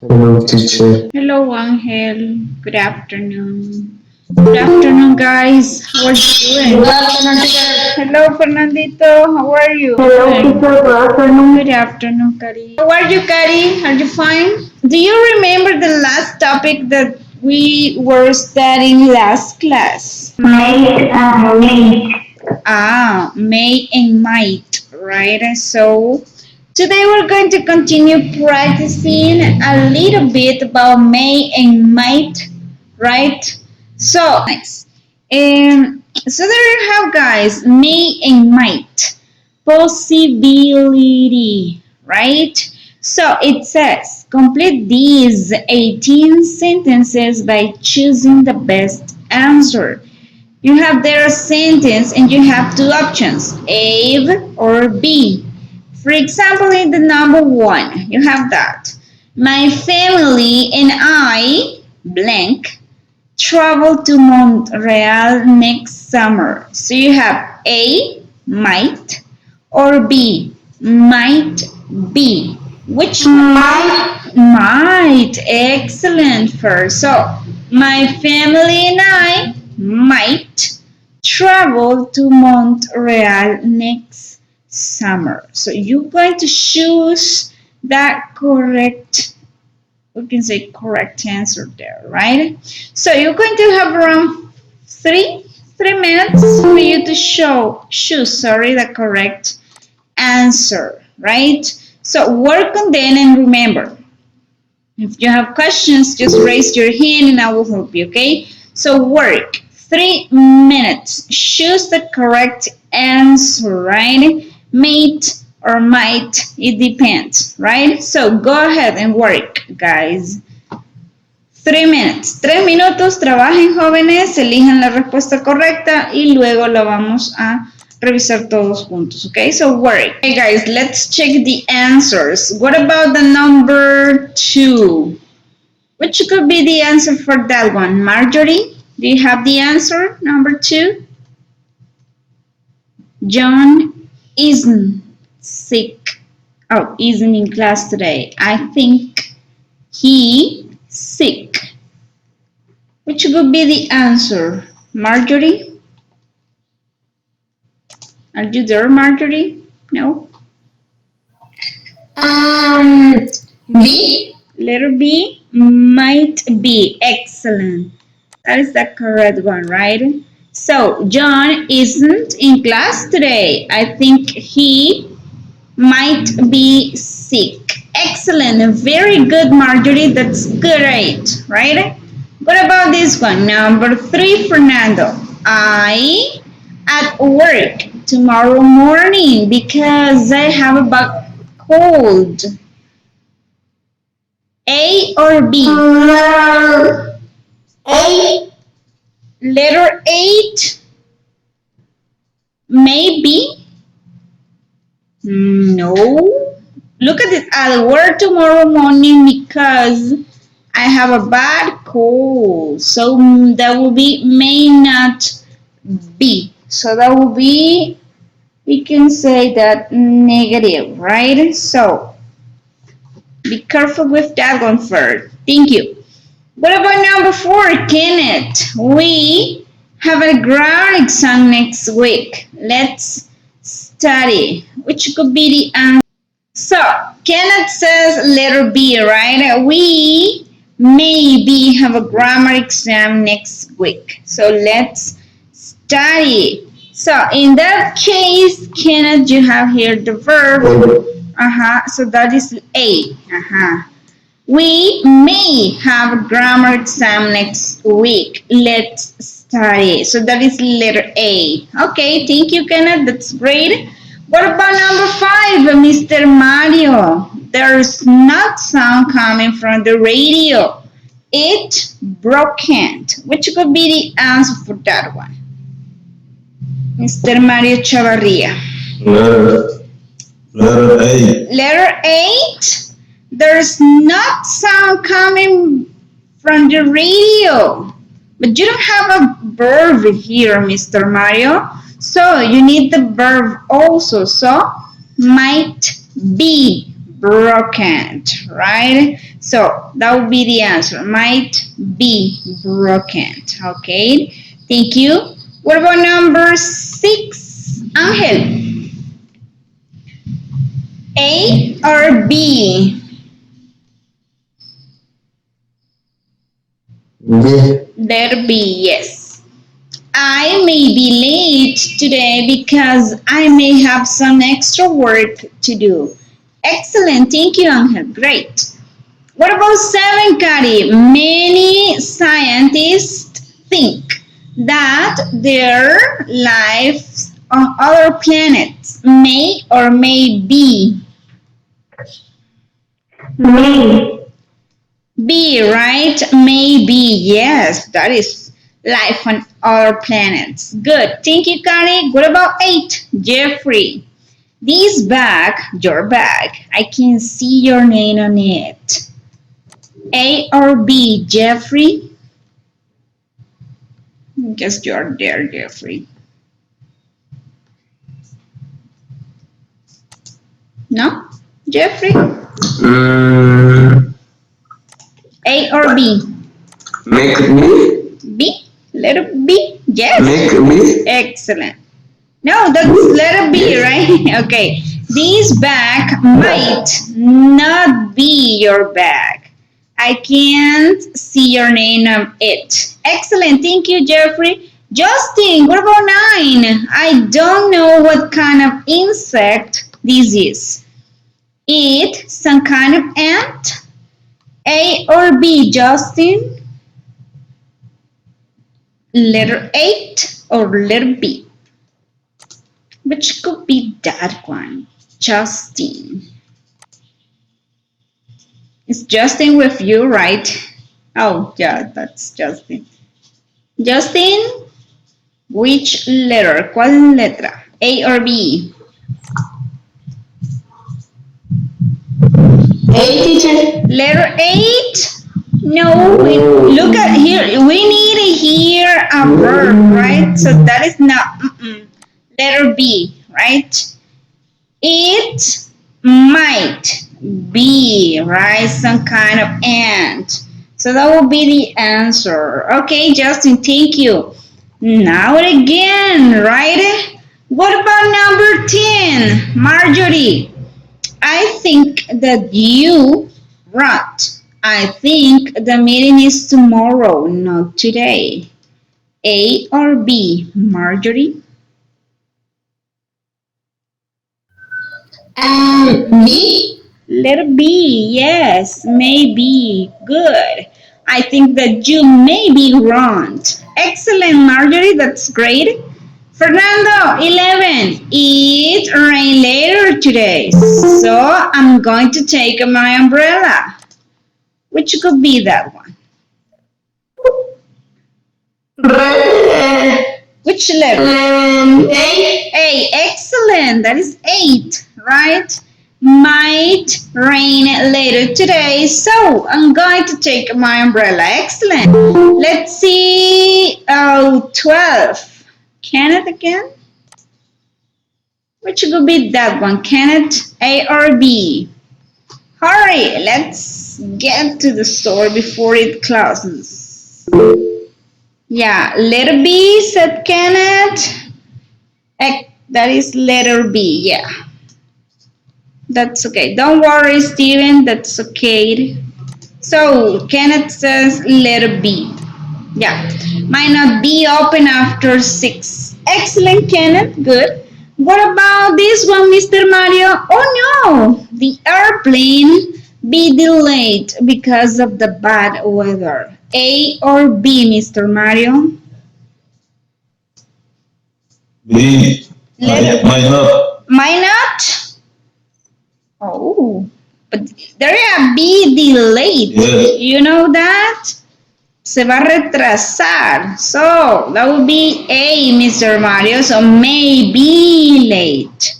Hello, teacher. Hello, Angel. Good afternoon. Good afternoon, guys. How are you Good doing? afternoon, teacher. Hello, Fernandito. How are you Hello, doing? teacher. Good afternoon. Good afternoon, Kari. How are you, Kari? Are you fine? Do you remember the last topic that we were studying last class? Mate. May and might, right? So today we're going to continue practicing a little bit about may and might, right? So nice. So there you have, guys, may and might, possibility, right? So it says complete these 18 sentences by choosing the best answer. You have there a sentence and you have two options, A or B. For example, in the number one, you have that. My family and I, blank, travel to Montreal next summer. So you have A, might, or B, might be. Which Mate. might? Excellent first. So, my family and I might travel to Montreal next summer. So, you're going to choose that correct, we can say correct answer there, right? So, you're going to have around three minutes for you to choose, sorry, the correct answer, right? So work on them and remember, if you have questions, just raise your hand and I will help you, okay? So work 3 minutes. Choose the correct answer, right? Mate or might, it depends, right? So go ahead and work, guys. 3 minutes. 3 minutos, trabajen jóvenes, elijan la respuesta correcta y luego la vamos a revisar todos juntos, okay? So work. Okay guys, let's check the answers. What about the number 2? Which could be the answer for that one? Marjorie, do you have the answer, number 2? John isn't sick. Oh, isn't in class today. I think he sick. Which would be the answer? Marjorie? Are you there, Marjorie? No? Um, B. Letter B? Might be. Excellent. That is the correct one, right? So, John isn't in class today. I think he might be sick. Excellent. Very good, Marjorie. That's great, right? What about this one? Number 3, Fernando. I at work tomorrow morning because I have a bad cold. A or B? A. Letter 8, maybe. No. Look at it. I'll work tomorrow morning because I have a bad cold. So that will be may not be. So that will be, we can say that negative, right? So be careful with that one first. Thank you. What about number 4, Kenneth? We have a grammar exam next week. Let's study. Which could be the answer? So, Kenneth says letter B, right? We maybe have a grammar exam next week. So, let's study. So, in that case, Kenneth, you have here the verb. So that is A. We may have a grammar exam next week. Let's study. So that is letter A. Okay, thank you, Kenneth. That's great. What about number 5, Mr. Mario? There's not sound coming from the radio. It broken. Which could be the answer for that one? Mr. Mario Chavarria. Letter. Letter A. Letter 8. There's not sound coming from the radio. But you don't have a verb here, Mr. Mario. So you need the verb also. So might be. broken, right? So that would be the answer. Might be broken. Okay. Thank you. What about number 6? Angel, A or B? B. Letter B, yes. I may be late today because I may have some extra work to do. Excellent. Thank you, Angel. Great. What about 7, Kari? Many scientists think that there lives on other planets may or may be. Me. Be, right? Maybe, yes, that is life on other planets. Good. Thank you, Kari. What about 8? Jeffrey. This bag, your bag, I can see your name on it. A or B, Jeffrey? Guess you're there, Jeffrey. No? Jeffrey? Mm, A or B? make me. B? Letter B? Yes. Make me. Excellent. No, that's letter B, right? Okay. This bag might not be your bag. I can't see your name on it. Excellent. Thank you, Jeffrey. Justin, what about 9? I don't know what kind of insect this is. It some kind of ant? A or B, Justin? Letter 8 or letter B? Which could be that one? Justin. It's Justin with you, right? Oh, yeah, that's Justin. Justin, which letter? ¿Cuál letra? A or B? A, teacher. Letter 8? No, look at here. We need to hear a verb, right? So that is not letter B, right? It might be, right? Some kind of ant. So that will be the answer. Okay, Justin, thank you. Now again, right? What about number 10? Marjorie, I think that you, right. I think the meeting is tomorrow, not today. A or B, Marjorie? B. Letter B, yes, maybe. Good. I think that you may be wrong. Excellent, Marjorie, that's great. Fernando, 11. It rain later today, so I'm going to take my umbrella. Which could be that one? Which letter? A. A, excellent. That is 8, right? Might rain later today, so I'm going to take my umbrella. Excellent. Let's see. Oh, 12. Kenneth again? Which could be that one? Kenneth, A or B? Hurry, let's get to the store before it closes. Yeah, letter B, said Kenneth. That is letter B, yeah. That's okay. Don't worry, Steven, that's okay. So, Kenneth says letter B. Yeah, might not be open after 6. Excellent, Kenneth, good. What about this one, Mr. Mario? Oh no, the airplane be delayed because of the bad weather. A or B, Mr. Mario? B. Why not? Might not? Oh, but there are be delayed. Yes. You know that? Se va a retrasar. So that would be A, Mr. Mario. So may be late,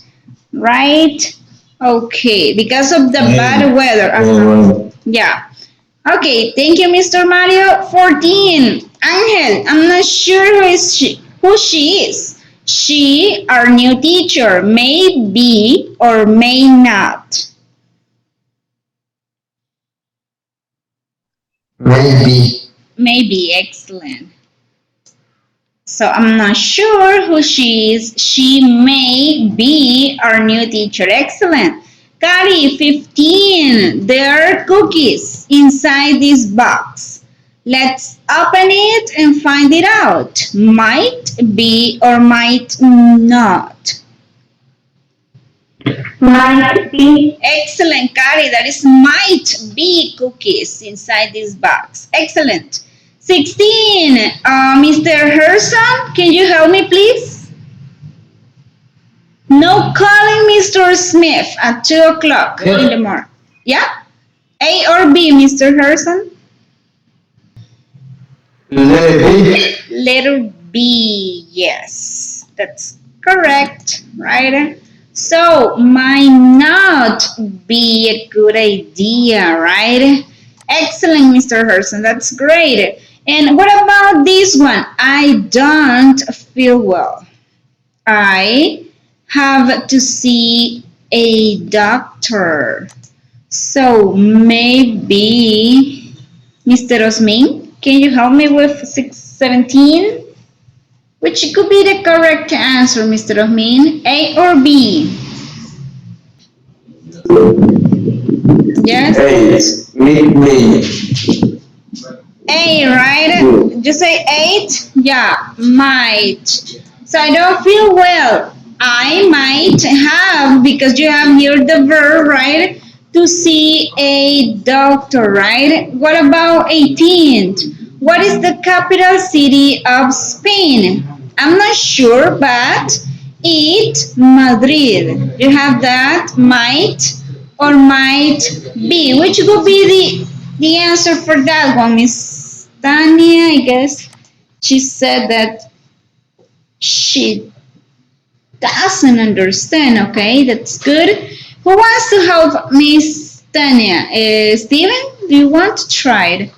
right? Okay, because of the bad weather. Alright. Yeah. Okay, thank you, Mr. Mario. 14. Angel, I'm not sure who she is. She, our new teacher, may be or may not. Maybe. Maybe, excellent. So I'm not sure who she is. She may be our new teacher. Excellent. Kari, 15. There are cookies inside this box. Let's open it and find it out. Might be or might not. Might be. Excellent, Kari. That is might be cookies inside this box. Excellent. 16. Mr. Herson, can you help me, please? No calling Mr. Smith at 2 o'clock in the morning. Yeah? A or B, Mr. Herson? Letter B, yes. That's correct, right? So, might not be a good idea, right? Excellent, Mr. Herson. That's great. And what about this one? I don't feel well. I have to see a doctor. So maybe, Mr. Osmin, can you help me with 617? Which could be the correct answer, Mr. Osmin? A or B? Yes? Me. A, right? Just say 8? Yeah, might. So I don't feel well. I might have, because you have here the verb, right? To see a doctor, right? What about 18th? What is the capital city of Spain? I'm not sure, but it Madrid. You have that might or might be. Which would be the answer for that one, Miss Tania? I guess she said that she doesn't understand. Okay, that's good. Who wants to help Miss Tania? Steven, do you want to try it?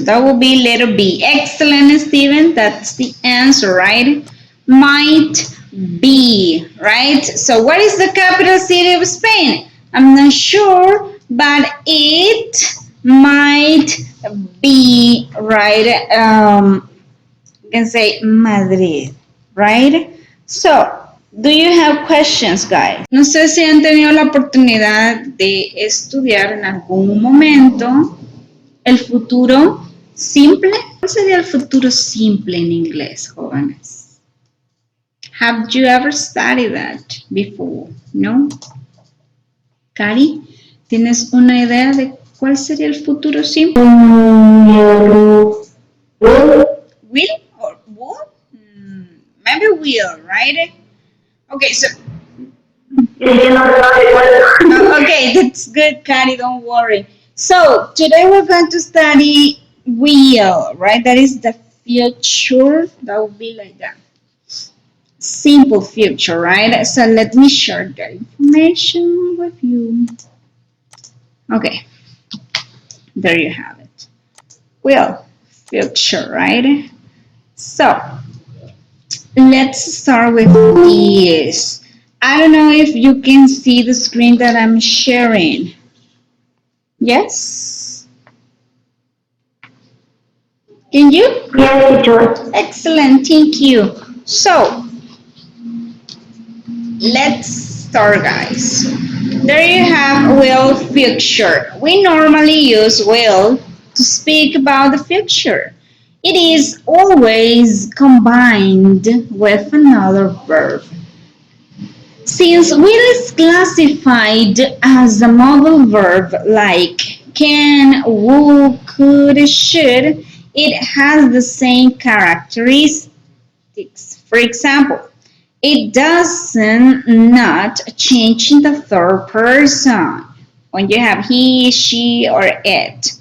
That will be letter B. Excellent, Steven. That's the answer, right? Might be, right? So what is the capital city of Spain? I'm not sure, but it might be, right? You can say Madrid, right? So, do you have questions, guys? No sé si han tenido la oportunidad de estudiar en algún momento el futuro simple. ¿Cuál sería el futuro simple en inglés, jóvenes? Have you ever studied that before? No? Cari, ¿tienes una idea de cuál sería el futuro simple? Will or would? Maybe will, right? Okay, so okay, that's good, Cari, don't worry. So today we're going to study will, right? That is the future. That would be like that. Simple future, right? So let me share the information with you. Okay, there you have it. Will, future, right? So let's start with this. I don't know if you can see the screen that I'm sharing. Yes? Can you? Yes, teacher. Excellent, thank you. So, let's start, guys. There you have will future. We normally use will to speak about the future. It is always combined with another verb. Since will is classified as a modal verb like can, would, could, should, it has the same characteristics. For example, it doesn't not change in the third person. When you have he, she, or it,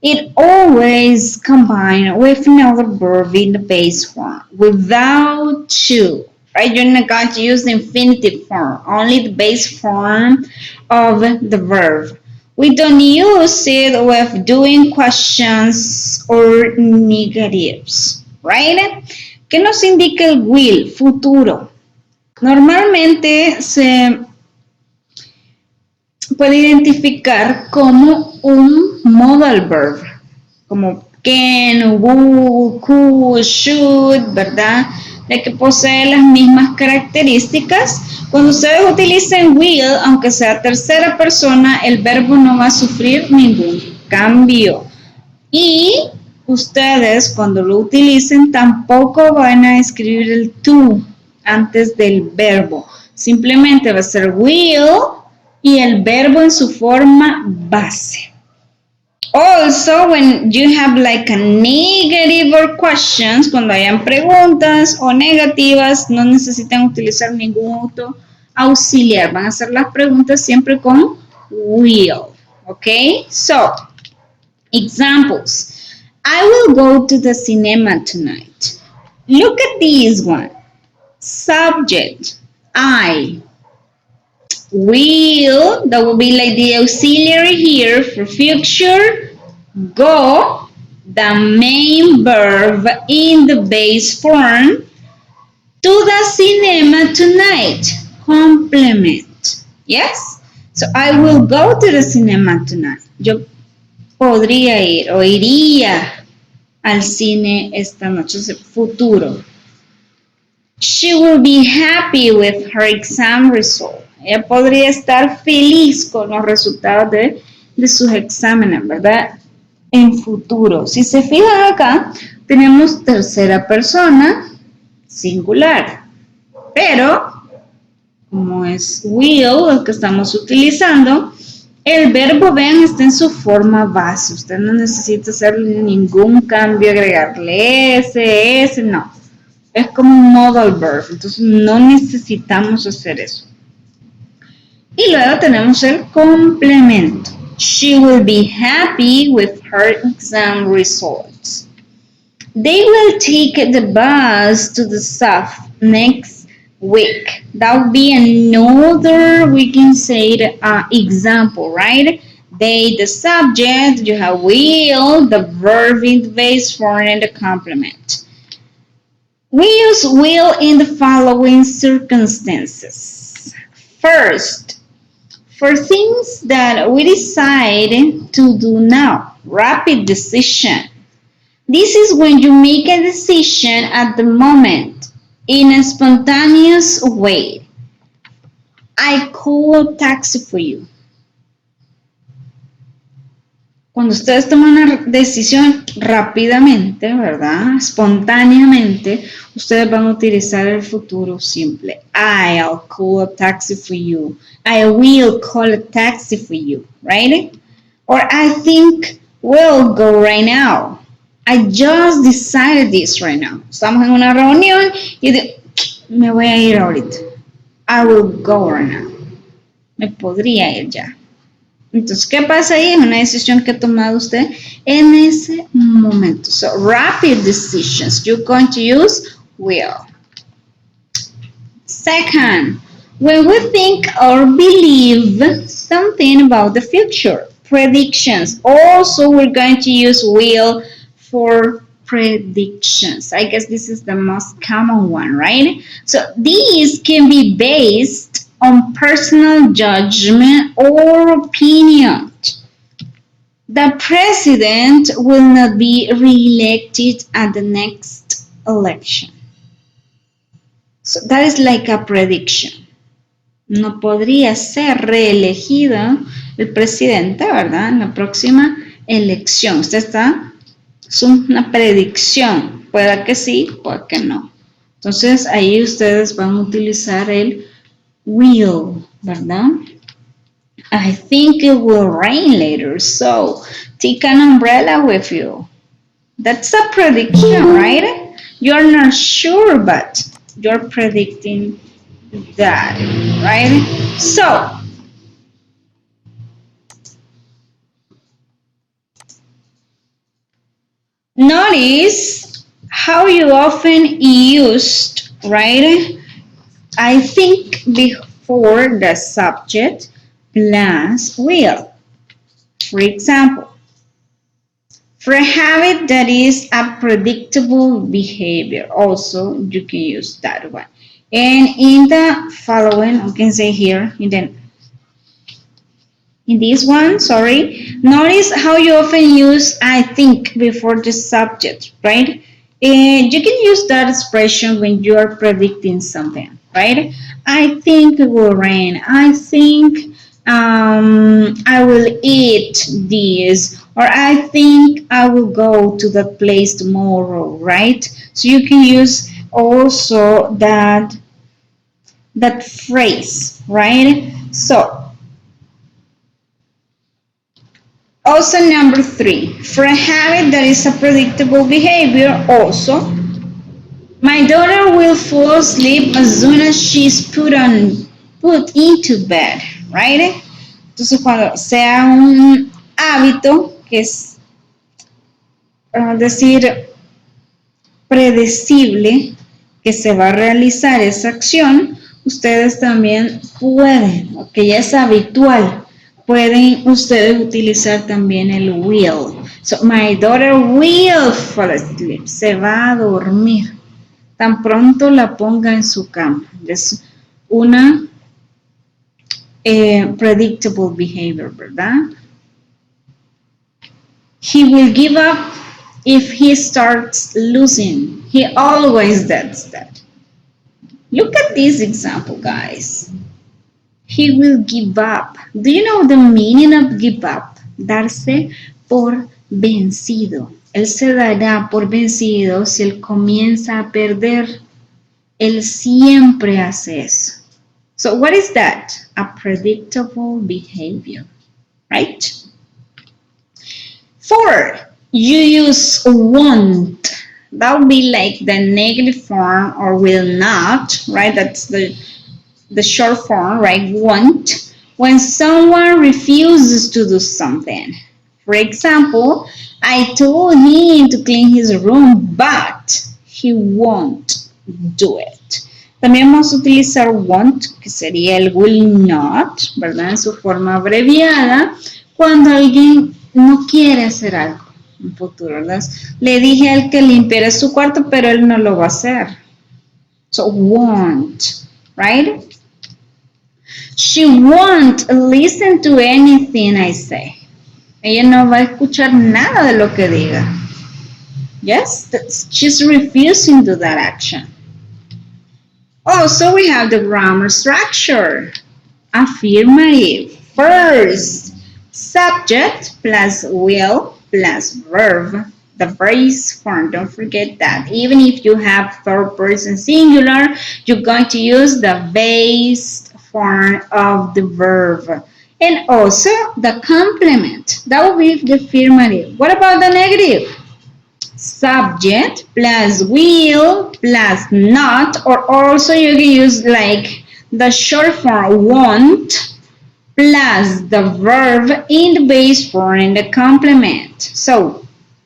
it always combined with another verb in the base form without to. Right? You're not going to use the infinitive form, only the base form of the verb. We don't use it with doing questions or negatives, right? ¿Qué nos indica el will, futuro? Normalmente se puede identificar como un modal verb, como can, would, could, should, ¿verdad? De que posee las mismas características. Cuando ustedes utilicen will, aunque sea tercera persona, el verbo no va a sufrir ningún cambio. Y ustedes cuando lo utilicen tampoco van a escribir el to antes del verbo. Simplemente va a ser will y el verbo en su forma base. Also, when you have like a negative or questions, cuando hayan preguntas o negativas, no necesitan utilizar ningún auto auxiliar. Van a hacer las preguntas siempre con will. Okay? So, examples. I will go to the cinema tonight. Look at this one. Subject, I. Will, that will be like the auxiliary here for future. Go, the main verb in the base form. To the cinema tonight. Complement. Yes? So I will go to the cinema tonight. Yo podría ir o iría al cine esta noche, futuro. She will be happy with her exam result. Ella podría estar feliz con los resultados de sus exámenes, ¿verdad? En futuro. Si se fijan acá, tenemos tercera persona singular. Pero, como es will el que estamos utilizando, el verbo, vean, está en su forma base. Usted no necesita hacer ningún cambio, agregarle ese, no. Es como un modal verb, entonces no necesitamos hacer eso. Y luego tenemos el complemento. She will be happy with her exam results. They will take the bus to the south next week. That would be another, we can say, example, right? They, the subject, you have will, the verb in the base form, and the complement. We use will in the following circumstances. First, for things that we decide to do now, rapid decision. This is when you make a decision at the moment in a spontaneous way. I call a taxi for you. Cuando ustedes toman una decisión rápidamente, ¿verdad? Espontáneamente, ustedes van a utilizar el futuro simple. I'll call a taxi for you. I will call a taxi for you, right? Or I think we'll go right now. I just decided this right now. Estamos en una reunión y me voy a ir ahorita. I will go right now. Me podría ir ya. Entonces, ¿qué pasa ahí? Es una decisión que ha tomado usted en ese momento. So, rapid decisions. You're going to use will. Second, when we think or believe something about the future, predictions. Also, we're going to use will for predictions. I guess this is the most common one, right? So, these can be based on personal judgment or opinion. The president will not be re-elected at the next election. So that is like a prediction. No podría ser reelegido el presidente, ¿verdad? En la próxima elección. Usted está, es una predicción. Puede que sí, puede que no. Entonces ahí ustedes van a utilizar el will, ¿verdad? I think it will rain later, so take an umbrella with you. That's a prediction, right? You're not sure, but you're predicting that, right? So, notice how you often used, right? I think before the subject plus will. For example, for a habit that is a predictable behavior, also you can use that one. And in the following, we can say here, in the In this one, sorry, notice how you often use I think before the subject, right? And you can use that expression when you are predicting something, right? I think it will rain. I think I will eat this, or I think I will go to that place tomorrow, right? So you can use also that phrase, right? So also, number three, for a habit that is a predictable behavior, also, my daughter will fall asleep as soon as she's put into bed, right? Entonces, cuando sea un hábito, que es decir, predecible, que se va a realizar esa acción, ustedes también pueden, o que ya es habitual, pueden ustedes utilizar también el will. So, my daughter will fall asleep. Se va a dormir. Tan pronto la ponga en su cama. Es una predictable behavior, ¿verdad? He will give up if he starts losing. He always does that. Look at this example, guys. He will give up. Do you know the meaning of give up? Darse por vencido. Él se dará por vencido si él comienza a perder. Él siempre hace eso. So what is that? A predictable behavior, right? 4, you use won't. That would be like the negative form, or will not, right? That's the short form, right? Won't. When someone refuses to do something. For example, I told him to clean his room, but he won't do it. También vamos a utilizar won't, que sería el will not, ¿verdad? En su forma abreviada, cuando alguien no quiere hacer algo en futuro, ¿verdad? Le dije a él que limpiara su cuarto, pero él no lo va a hacer. So, won't, right? She won't listen to anything I say. Ella no va a escuchar nada de lo que diga. Yes, she's refusing to do that action. Also, we have the grammar structure. Affirmative. First, subject plus will plus verb. The base form, don't forget that. Even if you have third person singular, you're going to use the base form of the verb. And also the complement. That will be the affirmative. What about the negative? Subject plus will plus not, or also you can use like the short form won't plus the verb in the base form and the complement. So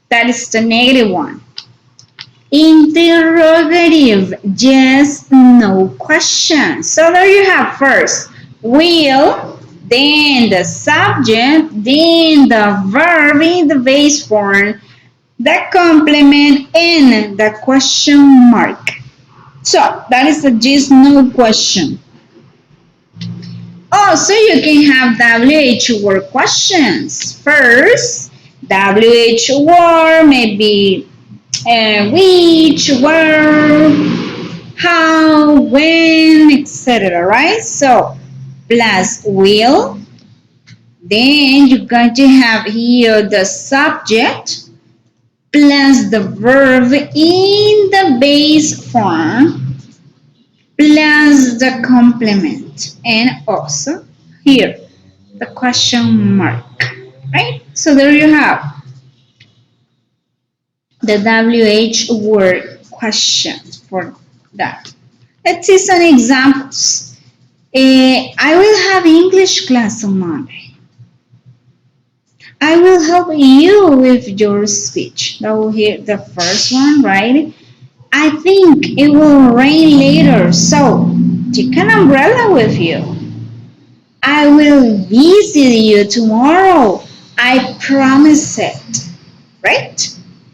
that is the negative one. Interrogative, yes, no question. So there you have first will, then the subject, then the verb in the base form, the complement, and the question mark. So that is the yes, no question. Also, you can have WH word questions. First, WH word, maybe which, where, how, when, etc. Right? So, plus will. Then you're going to have here the subject plus the verb in the base form plus the complement, and also here the question mark, right? So there you have the WH word question for that. Let's see some examples. I will have English class on Monday. I will help you with your speech. That will be the first one, right? I think it will rain later, so take an umbrella with you. I will visit you tomorrow. I promise it. Right?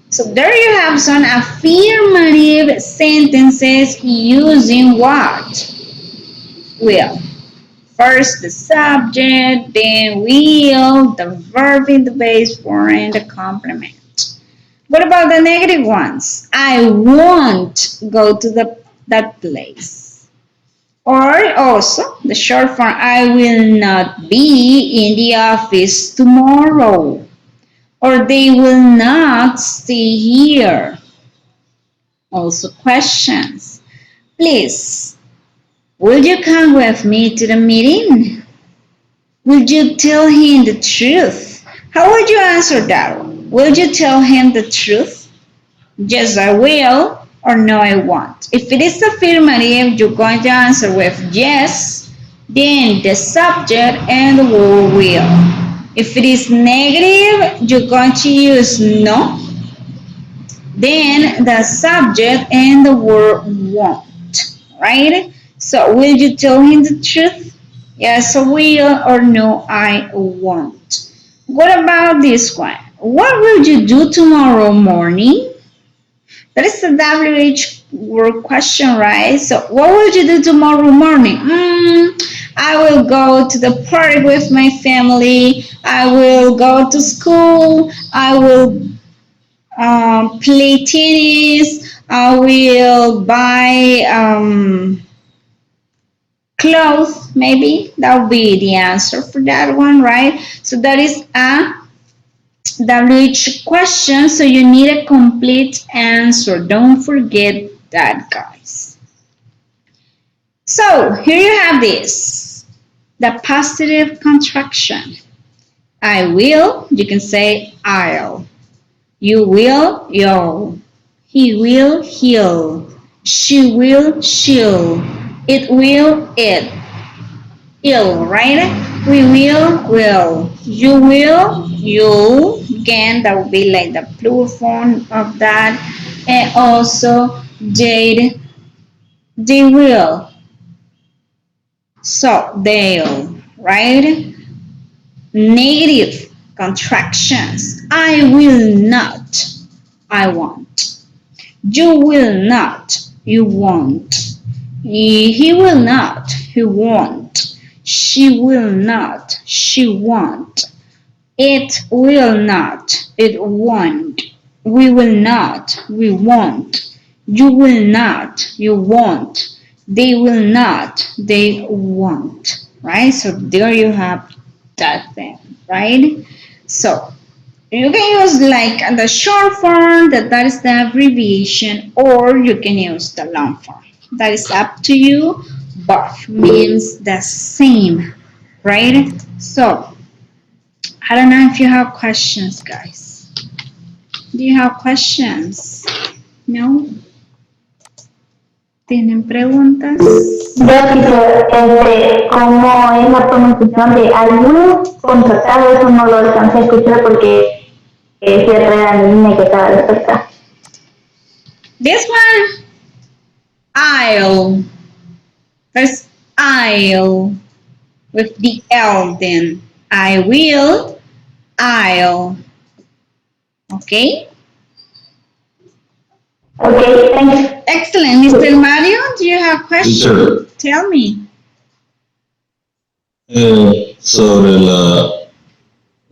So there you have some affirmative sentences using what? Will. First the subject, then will, the verb in the base form, and the complement. What about the negative ones? I won't go to that place. Or also the short form, I will not be in the office tomorrow. Or they will not stay here. Also questions. Please, will you come with me to the meeting? Will you tell him the truth? How would you answer that? Will you tell him the truth? Yes, I will, or no, I won't. If it is affirmative, you're going to answer with yes, then the subject and the word will. If it is negative, you're going to use no, then the subject and the word won't, right? So, will you tell him the truth? Yes, I will, or no, I won't. What about this one? What will you do tomorrow morning? That is the WH word question, right? So, what will you do tomorrow morning? I will go to the park with my family. I will go to school. I will play tennis. I will buy clothes, maybe. That would be the answer for that one, right? So, that is a WH question, so you need a complete answer. Don't forget that, guys. So here you have this, the positive contraction. I will, you can say I'll. You will, you'll. He will, he'll. She will, she'll. It will, it. Ill, right? We will. You will, you'll. Again, that will be like the plural form of that. And also, they will. So, they'll, right? Negative contractions. I will not. I won't. You will not. You won't. He will not. He won't. She will not. She won't. It will not. It won't. We will not. We won't. You will not. You won't. They will not. They won't. Right? So there you have that thing. Right? So you can use like the short form, that is the abbreviation, or you can use the long form. That is up to you. Both means the same, right? So I don't know if you have questions, guys. Do you have questions? No? ¿Tienen preguntas? Yo teacher, ¿cómo es la pronunciación de algún contratado? Eso no lo alcancé a escuchar porque cierre la línea que estaba respecta. This one, I'll. There's I'll with the L then. I will, I'll. Okay? Okay, thanks. Excellent. Mr. Mario, do you have questions? Teacher, Tell me. sobre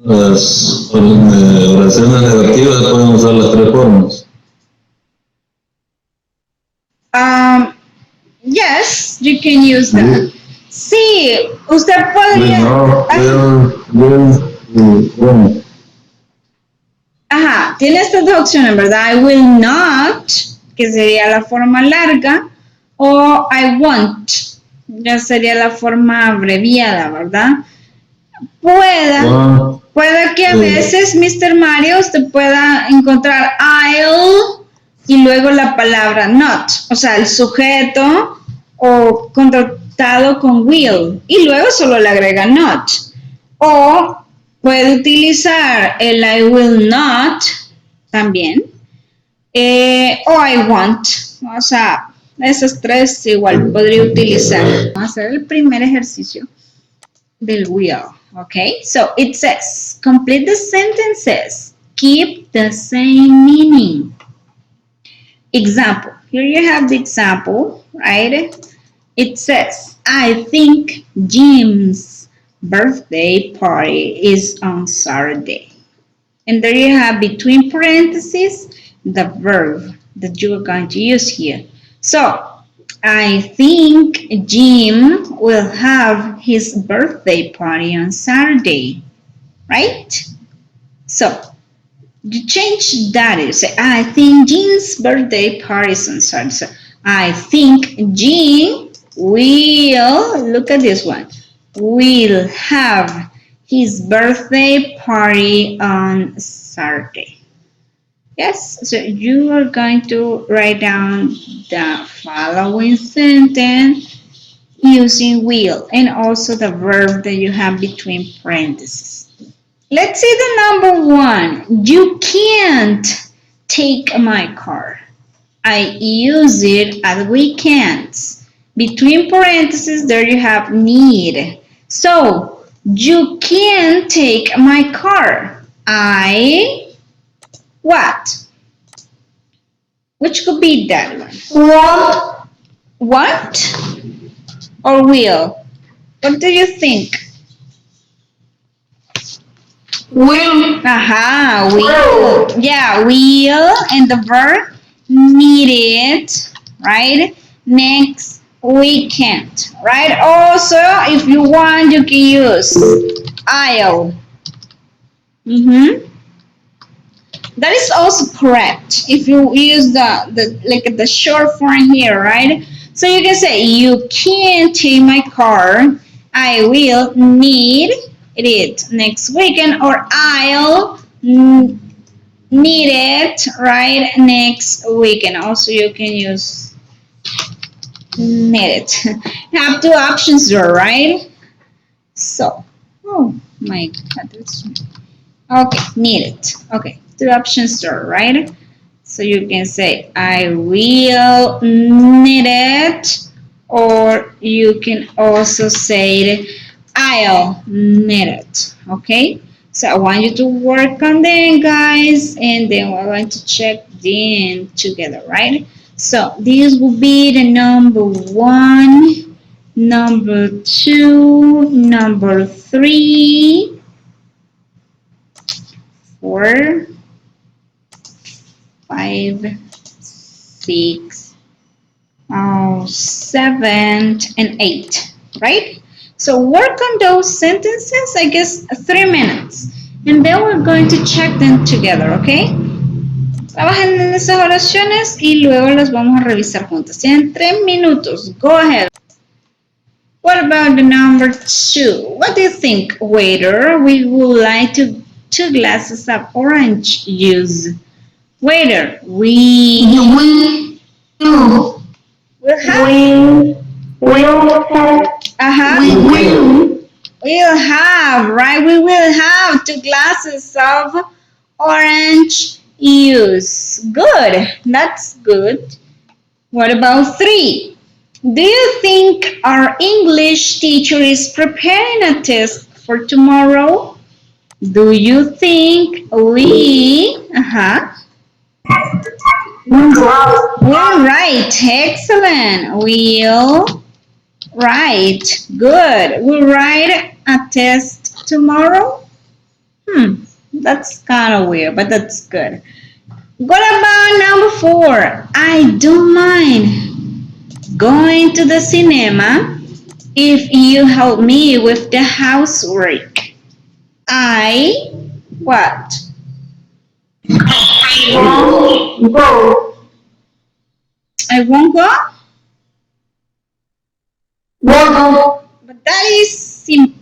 las oraciones negativas pueden usar las tres formas. Yes, you can use that. Sí, usted podría. Bueno. Ajá, tiene estas dos opciones, ¿verdad? I will not, que sería la forma larga, o I won't, ya sería la forma abreviada, ¿verdad? Pueda que a veces, Mr. Mario, usted pueda encontrar I'll y luego la palabra not, o sea, el sujeto o contractado con will, y luego solo le agrega not. O puede utilizar el I will not también, o I won't, o sea, esas tres igual podría utilizar. Vamos a hacer el primer ejercicio del will. Okay, so it says, complete the sentences, keep the same meaning. Example, here you have the example, right? It says, I think Jim's birthday party is on Saturday. And there you have between parentheses the verb that you are going to use here. So, I think Jim will have his birthday party on Saturday, right? So, you change that. You say, I think Jim's birthday party is on Saturday. So, I think Jim will, look at this one, will have his birthday party on Saturday. Yes, so you are going to write down the following sentence using will and also the verb that you have between parentheses. Let's see the number one. You can't take my car. I use it at weekends. Between parentheses, there you have need. So, you can take my car. I what? Which could be that one? What or will? What do you think? Will. Aha, will. Yeah, will and the verb needed, right? Next weekend, right? Also, if you want, you can use I'll. That is also correct if you use the short form here, right? So you can say you can take my car. I will need it next weekend, or I'll need it right next weekend. Also, you can use need it. You have two options there, right? So, oh my God, that's okay. Need it. Okay, two options there, right? So you can say I will need it, or you can also say I'll need it. Okay. So I want you to work on them, guys, and then we're going to check them together, right? So this will be the number one, number two, number three, 4, 5, 6, 7, and 8, right? So work on those sentences, I guess 3 minutes. And then we're going to check them together, okay? Trabajen en esas oraciones y luego las vamos a revisar juntas. En 3 minutos, go ahead. What about the number 2? What do you think, waiter? We would like 2 glasses of orange juice. Waiter, we We do. will have. Will have. We'll have, right? We will have 2 glasses of orange juice. Good. That's good. What about 3? Do you think our English teacher is preparing a test for tomorrow? Do you think we will write? Excellent. We'll write. Good. We'll write a test tomorrow. That's kind of weird, but that's good. What about number 4? I don't mind going to the cinema if you help me with the housework. I what? Won't go. I won't go? Won't go. But that is simple.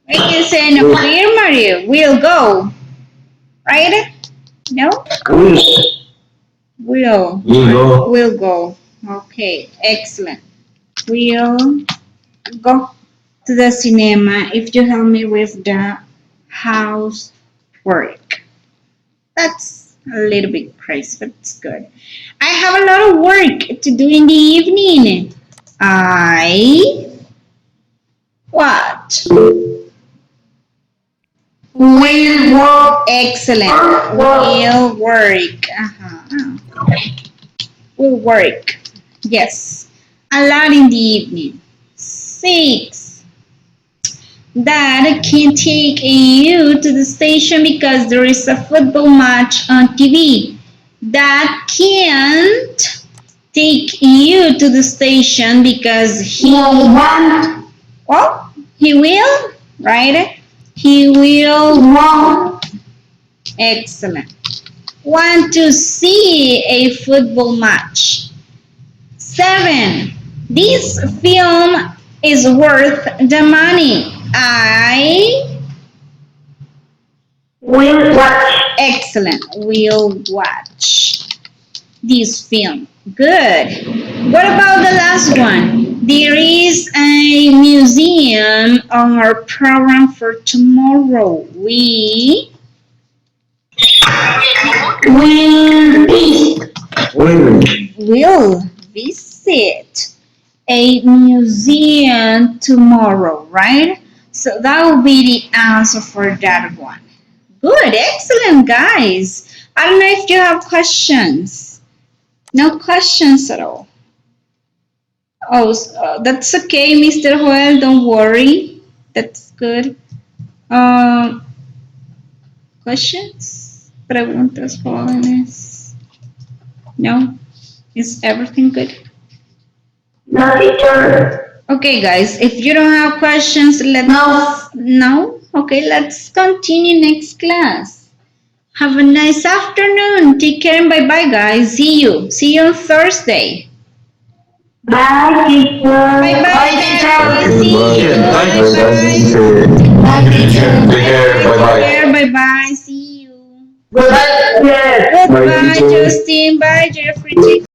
We can say in affirmative. We'll go. Right? No? Will. We'll go. Okay, excellent. We'll go to the cinema if you help me with the housework. That's a little bit crazy, but it's good. I have a lot of work to do in the evening. I what? Will work. Excellent. Will work. Will work. Yes. A lot in the evening. 6. Dad can take you to the station because there is a football match on TV. Dad can't take you to the station because he won't, well, he will, right? He will. won't, Excellent. Want to see a football match. 7. This film is worth the money. I will watch, excellent. Will watch this film. Good. What about the last one? There is a museum on our program for tomorrow. We will visit, will visit a museum tomorrow, right? So that will be the answer for that one. Good, excellent, guys. I don't know if you have questions. No questions at all. Oh, that's okay, Mr. Joel. Don't worry. That's good. Questions? Preguntas, jóvenes? No? Is everything good? no teacher, Okay, guys. If you don't have questions, no? Okay, let's continue next class. Have a nice afternoon. Take care and bye-bye, guys. See you. See you on Thursday. bye teacher, Bye-bye, guys. See you. bye teacher, Take care. Bye-bye. Take care. Bye-bye. See you. goodbye teacher. Goodbye, Justin. Bye, Jeffrey. Take